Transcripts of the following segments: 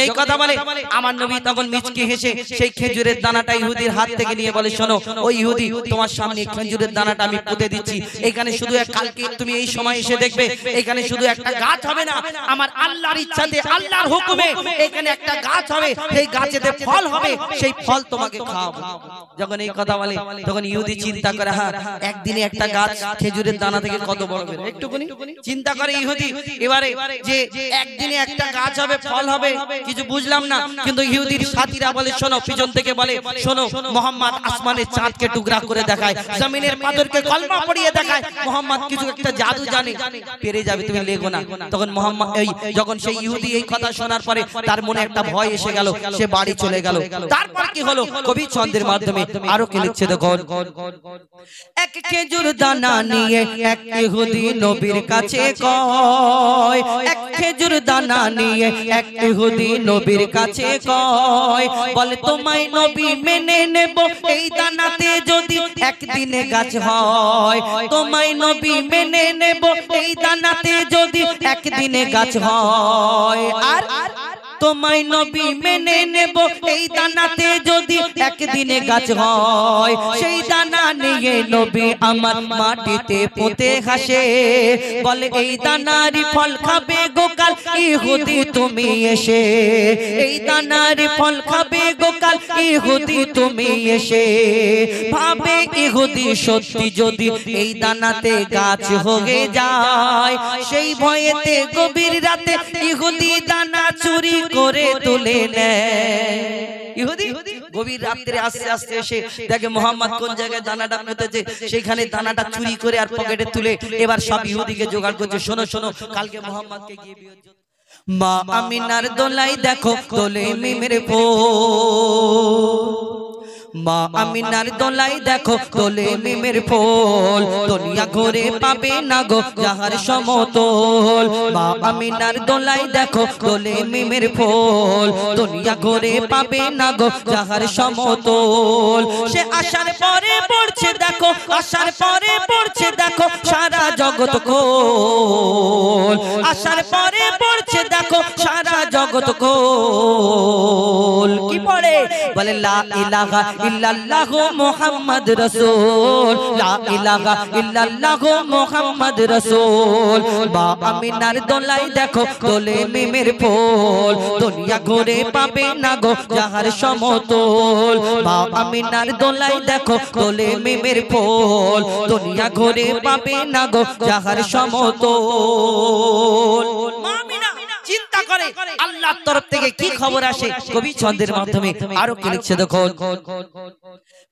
এই কথা বলে আমার নবী তখন মিচকে হেসে সেই খেজুরের দানাটা ইহুদির হাত থেকে নিয়ে বলে, শোনো ও ইহুদি, তোমার সামনে খেজুরের দানাটা আমি পুঁতে দিচ্ছি। এখানে শুধু কালকে তুমি এই সময় এসে দেখবে এখানে শুধু একটা গাছ হবে না, আমার আল্লাহর ইচ্ছাতে আল্লাহর হুকুমে এখানে একটা গাছ হবে, সেই গাছেতে ফল হবে, সেই ফল তোমাকে খাওয়াবো। যখন এই কথা বলে তখন ইহুদি চিন্তা করে, হ্যাঁ একদিনে একটা গাছ খেজুরের দানা থেকে কত বড় হবে, একটুখানি চিন্তা করে ইহুদি। এবারে যে একদিনে একটা গাছ হবে, ফল হবে, কিছু বুঝলাম না। কিন্তু ইহুদির সাথীরা বলে, শোনো, পিছন থেকে বলে, শোনো, মোহাম্মদ আসমানের চাঁদকে টুকরা করে দেখায়, জমিনের পাথরকে কলমা পড়িয়ে দেখায়, মোহাম্মদ কিছু একটা জাদু জানে, পেরে যাবে, তুমি লেগো না। তখন মোহাম্মদ যখন সেই ইহুদি এই কথা শোনার পরে তার মনে একটা ভয় এসে গেল, সে বাড়ি চলে গেল। তারপর কি হলো কবি ছন্দের মাধ্যমে আরো কি লিখছে দেখো। এক খেজুর দানা নিয়ে এক ইহুদি নবীর কাছে কয়, এক খেজুর দানা নিয়ে এক ইহুদি নবীর কাছে কয়, বলে তোমায় নবী মেনে নেব এই দানাতে যদি একদিনে গাছ হয়, তোমায় নবী মেনে নেব এই দানাতে যদি একদিনে গাছ হয়, আর তোমায় নবী মেনে নেব এই দানাতে যদি একদিনে গাছ হয়। সেই দানা নিয়ে নবী আমার মাটিতে পুঁতে হাসে, বলে এই দানারই ফল খাবে গোকাল ইহুদি তুমি এসে, এই দানারই ফল খাবে গোকাল ইহুদি তুমি এসে। ভাবে ইহুদি সত্যি যদি এই দানাতে গাছ হয়ে যায়, সেই ভয়েতে গভীর রাতে ইহুদি দানা চুরি করে তুলে নেয়। ইহুদি গভীর রাত্রে আস্তে আস্তে এসে দেখে মোহাম্মদ কোন জায়গায় দানাটা পুঁতেছে, সেখানে দানাটা চুরি করে আর পকেটে তুলে এবার সব ইহুদিকে জোগাড় করছে। শোনো শোনো, কালকে মোহাম্মদকে গিয়ে বিয়ে হচ্ছে। মা আমিনার দোলাই দেখো দোলে মিমের ফুল, মা আমিনার দোলাই দেখো দোলে মিমের ফুল, দুনিয়া ঘুরে পাবে না গো যাহার সমতল। মা আমিনার দোলাই দেখো দোলে মিমের ফুল, দুনিয়া ঘুরে পাবে না গো যাহার সমতল। সে আসার পরে পড়ছে দেখো, আসার পরে পড়ছে দেখো সারা জগৎ কোল, আসার পরে পড়ছে দেখো সারা জগৎ কোল। কি পড়ে বলে লা ইলাহা ইল্লাল্লাহু মুহাম্মদ রাসূল, লা ইলাহা ইল্লাল্লাহু মুহাম্মদ রাসূল। মা আমিনার দোলাই দেখো দোলে মিমের ফুল, দুনিয়া ঘুরে পাবে না গো যাহার সমতল। মা আমিনার দোলাই দেখো দোলে মিমের ফুল, দুনিয়া ঘুরে পাবে না গো যাহার সমতল। মা আমিনা চিন্তা করে আল্লাহর তরফ থেকে কি খবর আসে কবি ছন্দের মাধ্যমে আরো কি লিখছে দেখো।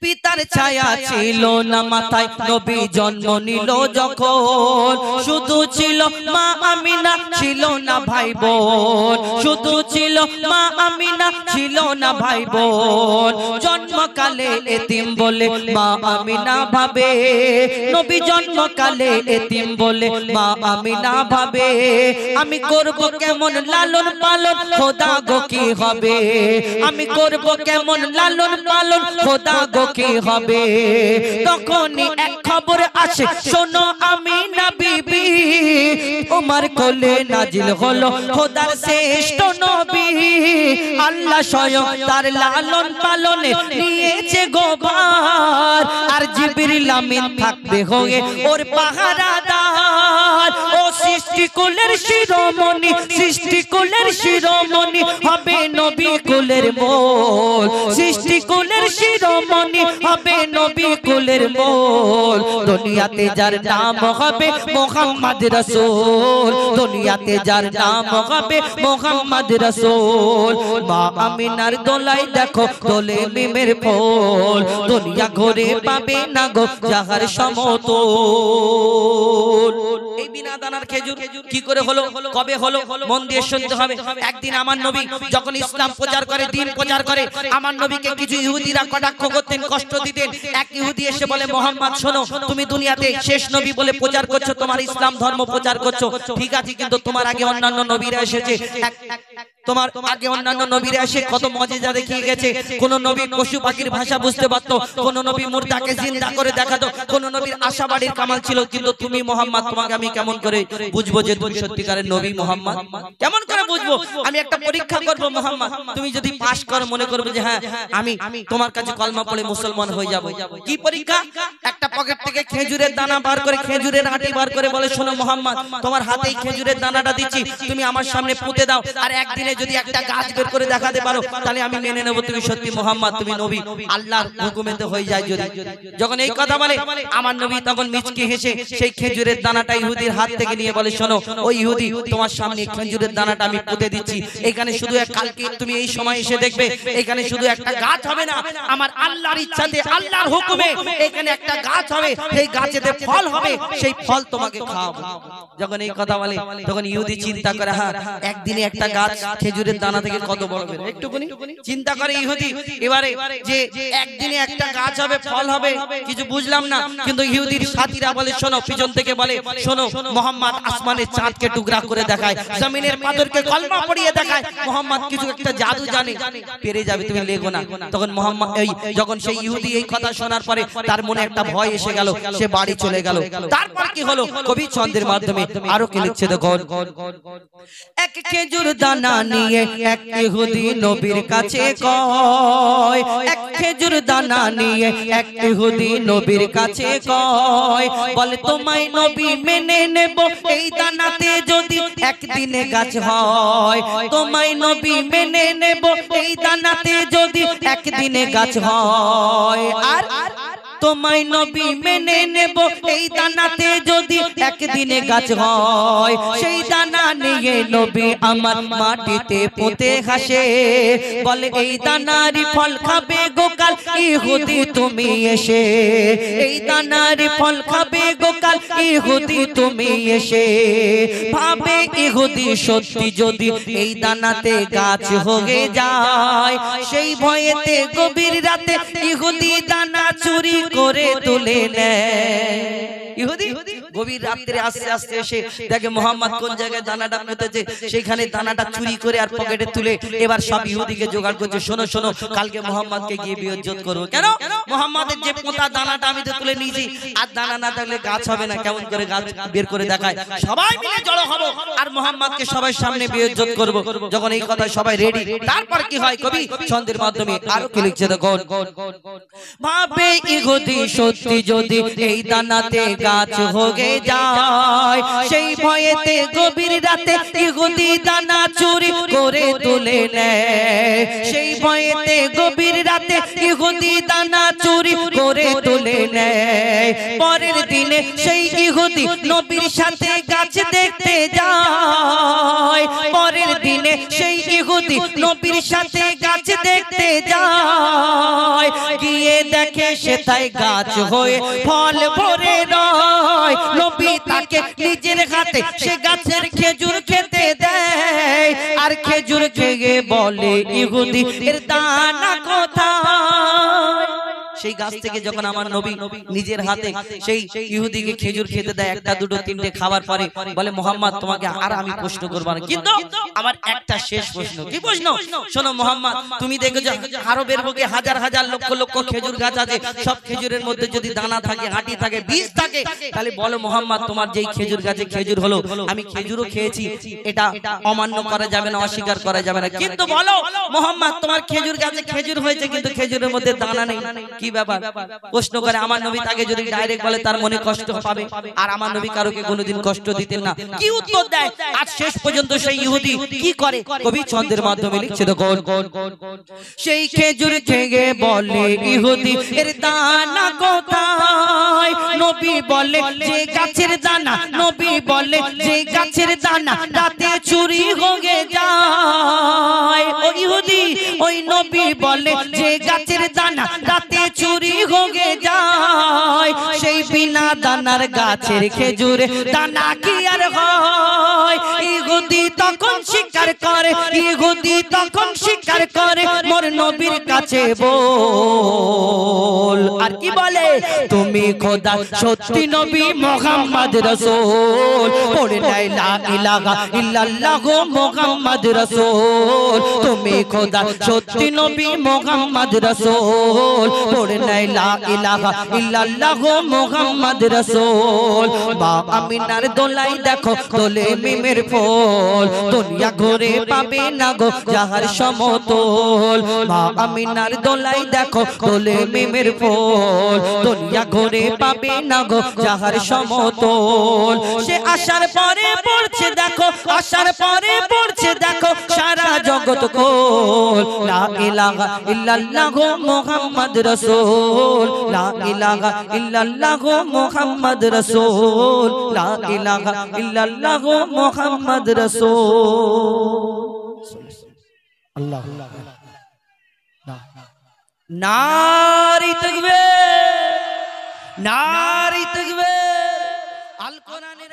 পিতার ছায়া ছিল না মাথায় নবী জন্ম নিল যখন, শুধু ছিল মা আমিনা ছিল না ভাই বোন, শুধু ছিল মা আমিনা ছিল না ভাই বোন। জন্মকালে এতিম বলে মা আমিনা ভাবে, নবী জন্মকালে এতিম বলে মা আমিনা ভাবে, আমি করব কেমন লালন পালন খোদা গো কি হবে, আমি করব কেমন লালন পালন খোদা গো কি হবে। তখনই এক খবর আসে, শোনো আমিনা বিবি, তোমার কোলে নাজিল হলো খোদার শ্রেষ্ঠ নবী, আল্লাহ স্বয়ং তার লালন পালনে নিয়েছে গোবার, আর জিবরিল আমিন থাকবে হয়ে ওর পাহারাদার। ও সৃষ্টিকুলের শিরোমণি, সৃষ্টিকুলের শিরোমণি হবে নবী কুলের মোল, সৃষ্টিকুলের শিরোমণি হবে নবী কুলের মোল। দুনিয়াতে যার নাম হবে মুহাম্মদ রাসূল, দুনিয়াতে যার নাম হবে মুহাম্মদ রাসূল। মা আমিনার দোলাই দেখো দোলে মিমের ফুল, দুনিয়া ঘুরে পাবে না গো যাহার সমতল। এই বিনা দানার খেজুর কি করে হলো, কবে হলো, মন দিয়ে শুনতে হবে। একদিন আমার নবী যখন ইসলাম প্রচার করে, দিন প্রচার করে, আমার নবীকে কিছু ইহুদিরা কটাক্ষ করতেন, কষ্ট দিতেন। এক ইহুদি এসে বলে, মোহাম্মদ শোনো, তুমি দুনিয়াতে শেষ নবী বলে প্রচার করছো, তোমার ইসলাম ধর্ম প্রচার করছো, ঠিক আছে, কিন্তু তোমার আগে অন্যান্য নবীরা এসেছে। তোমার আগে অন্যান্য নবীরা এসে কত মুজিজা দেখিয়ে গেছে। কোন নবী পশু পাখির ভাষা বুঝতে পারত, কোন নবী মুর্দাকে জিন্দা করে দেখাতো, কোন নবীর আশাবাড়ির কামাল ছিল। কিন্তু তুমি মুহাম্মদ, তোমাকে আমি কেমন করে বুঝবো যে তুমি সত্যিকারের নবী মুহাম্মদ? কেমন করে বুঝবো? আমি একটা পরীক্ষা করব মুহাম্মদ, তুমি যদি পাস করো মনে করবে যে হ্যাঁ আমি তোমার কাছে কলমা পড়ে মুসলমান হয়ে যাব। কি পরীক্ষা? একটা পকেট থেকে খেজুরের দানা বার করে, খেজুরের আটি বার করে বলে শোনো মুহাম্মদ, তোমার হাতেই খেজুরের দানাটা দিচ্ছি, তুমি আমার সামনে পুঁতে দাও, আর একদিনে যদি একটা গাছ বের করে দেখাতে পারো তাহলে আমি মেনে নেব তুমি সত্যি মুহাম্মদ, তুমি নবী, আল্লাহর হুকুমেতে হয়ে যায়। যদি যখন এই কথা বলে আমার নবী তখন মিচকে হেসে সেই খেজুরের দানাটা ইহুদির হাত থেকে নিয়ে বলে শোনো ও ইহুদি, তোমার সামনে খেজুরের দানাটা আমি পুঁতে দিচ্ছি, এখানে শুধু কালকে তুমি এই সময় এসে দেখবে এখানে শুধু একটা গাছ হবে না, আমার আল্লাহর ইচ্ছাতে আল্লাহর হুকুমে এখানে একটা গাছ হবে, সেই গাছেতে ফল হবে, সেই ফল তোমাকে খাওয়াবো। যখন এই কথা বলে তখন ইহুদি চিন্তা করে হ্যাঁ একদিনে একটা গাছ খেজুরের দানা থেকে কত বড় হবে, একটুখানি চিন্তা করে ইহুদি। এবারে যে একদিনে একটা গাছ হবে, ফল হবে, কিছু বুঝলাম না। কিন্তু ইহুদির সাথীরা বলে শোনো, পিছন থেকে বলে শোনো মুহাম্মদ আসমানের চাঁদকে টুকরা করে দেখায়, জমিনের পাথরকে কলমা পড়িয়ে দেখায়, মুহাম্মদ কিছু একটা জাদু জানে, পেরে যাবে, তুমি লেগো না। তখন মুহাম্মদ যখন সেই ইহুদি এই কথা শোনার পরে তার মনে একটা ভয় এসে গেল, সে বাড়ি চলে গেল। তারপর কি হলো কবি ছন্দের মাধ্যমে আরো কি লিখছে দেখো। এক খেজুর দানা নিয়ে এক ইহুদি নবীর কাছে কয়, এক খেজুর দানা নিয়ে এক ইহুদি নবীর কাছে কয়, বলে তোমায় নবী মেনে নেব এই দানাতে যদি একদিনে গাছ হয়, তোমায় নবী মেনে নেব এই দানাতে যদি একদিনে গাছ হয়, আর তোমায় নবী মেনে নেব এই দানাতে যদি একদিনে গাছ হয়, সেই দানা নিয়ে নবী আমার মাটিতে পুঁতে হাসে, বলে এই দানারই ফল খাবে গোকাল ইহুদি তুমি এসে, এই দানারই ফল খাবে গোকাল ইহুদি তুমি এসে, ভাবে ইহুদি সত্যি যদি এই দানাতে গাছ হয়ে যায়, সেই ভয়েতে গভীর রাতে ইহুদি দানা চুরি করে তুলে নেয়। ইহুদি গভীর রাত্রে আস্তে আস্তে এসে দেখে মুহাম্মদ কোন জায়গায় দানাটা পুঁতেছে, সেখানে দানাটা চুরি করে আর পকেটে তুলে এবার সব ইহুদিকে জোগাড় করছে, শোনো শোনো কালকে মুহাম্মদকে গিয়ে বিয়োজ্জত করবো। কেন? মুহাম্মদের যে পোঁতা দানাটা আমি তো তুলে নিয়েছি, আর দানা না থাকলে গাছ হবে না, কেমন করে গাছ বের করে দেখায়, সবাই মিলে জড়ো হবো আর মুহাম্মদকে সবাই সামনে বিয়োজ্জত করবো। যখন এই কথা সবাই রেডি, তারপর কি হয় কবি ছন্দের মাধ্যমে আরো কি লিখছে দেখো। ভাবে ইহুদি সত্যি যদি এই দানাতে গাছ হয়ে যায়, সেই ভয়েতে গভীর রাতে ইহুদি দানা চুরি করে তুলে নেয়, সেই ভয়েতে গভীর রাতে ইহুদি দানা চুরি করে তুলে নেয়। পরের দিনে সেই ইহুদি নবীর সাথে গাছ দেখতে যায়, পরের দিনে সেই ইহুদি নবীর সাথে গাছ দেখতে যায়, গিয়ে দেখে সেটাই গাছ হয়ে ফল ভরে রয়, নবী তাকে নিজের হাতে সে গাছের খেজুর খেতে দেয়, আর খেজুর খেয়ে বলে ইহুদি এর দানা কোথায়। সেই গাছ থেকে যখন আমার নবী নিজের হাতে সেই ইহুদিকে খেজুর খেতে দেয়, একটা দুটো তিনটে খাবার পরে বলে মুহাম্মদ তোমাকে আর আমি প্রশ্ন করব না, কিন্তু আমার একটা শেষ প্রশ্ন। কি প্রশ্ন? শোনো মুহাম্মদ, তুমি দেখেছো আরবের বুকে হাজার হাজার লক্ষ লক্ষ খেজুর গাছ আছে, সব খেজুরের মধ্যে যদি দানা থাকে, আটি থাকে, বীজ থাকে, তাহলে বলো মুহাম্মদ তোমার যেই খেজুর গাছে খেজুর হলো, আমি খেজুরও খেয়েছি, এটা অমান্য করা যাবে না, অস্বীকার করা যাবে না, কিন্তু বলো মুহাম্মদ তোমার খেজুর গাছে খেজুর হয়েছে কিন্তু খেজুরের মধ্যে দানা নেই, কি ব্যাপার? প্রশ্ন করে। আমার নবী তাকে যদি ডাইরেক্ট বলে তার মনে কষ্ট পাবে, আর আমার নবী কারোকে কোনোদিন কষ্ট দিতেন না। কি উত্তর দেয়? আজ শেষ পর্যন্ত সেই ইহুদি কি করে কবি ছন্দের মাধ্যমে লিখছে দেখো। সেই খেজুর খেয়ে বলে ইহুদি এর দানা কোথায়, নবী বলে যে গাছের দানা, নবী বলে যে গাছের দানা রাতে চুরি হয়ে যায়। ও ইহুদি ওই নবী বলে যে গাছের দানা রাতে চুরি হয়ে যায় সেই বিনা দানার গাছের খেজুর দানা কি আর হয় ইহুদি তখন স্বীকার করে ইহুদি তখন স্বীকার করে মোর নবীর কাছে বল আর কি বলে তুমি খোদা সত্যি নবী মুহাম্মদ রাসূল পড়ে লা ইলাহা ইল্লাল্লাহ মুহাম্মদ রাসূল তুমি খোদা সত্যি নবী মুহাম্মদ রাসূল পড়ে লা ইলাহা ইল্লাল্লাহ মুহাম্মদ রাসূল বা আমিনার দোলাই দেখো দোলে মিমের ফুল দুনিয়া ঘুরে পাবে না গো যাহার সমতল মা আমিনার দোলাই দেখো দোলে মিমের ফুল দুনিয়া ঘুরে পাবে না গো যাহার সমতল সে আসার পরে পড়ছে দেখো আসার পরে পড়ছে দেখো সারা জগৎ কোল লা ইলাহা ইল্লাল্লাহ মুহাম্মদ রাসূল লা ইলাহা ইল্লাল্লাহ মুহাম্মদ রাসূল লা ইলাহা ইল্লাল্লাহ মুহাম্মদ রাসূল আল্লাহ নারী তাকবীর নারী তাকবীর আল কোরআনে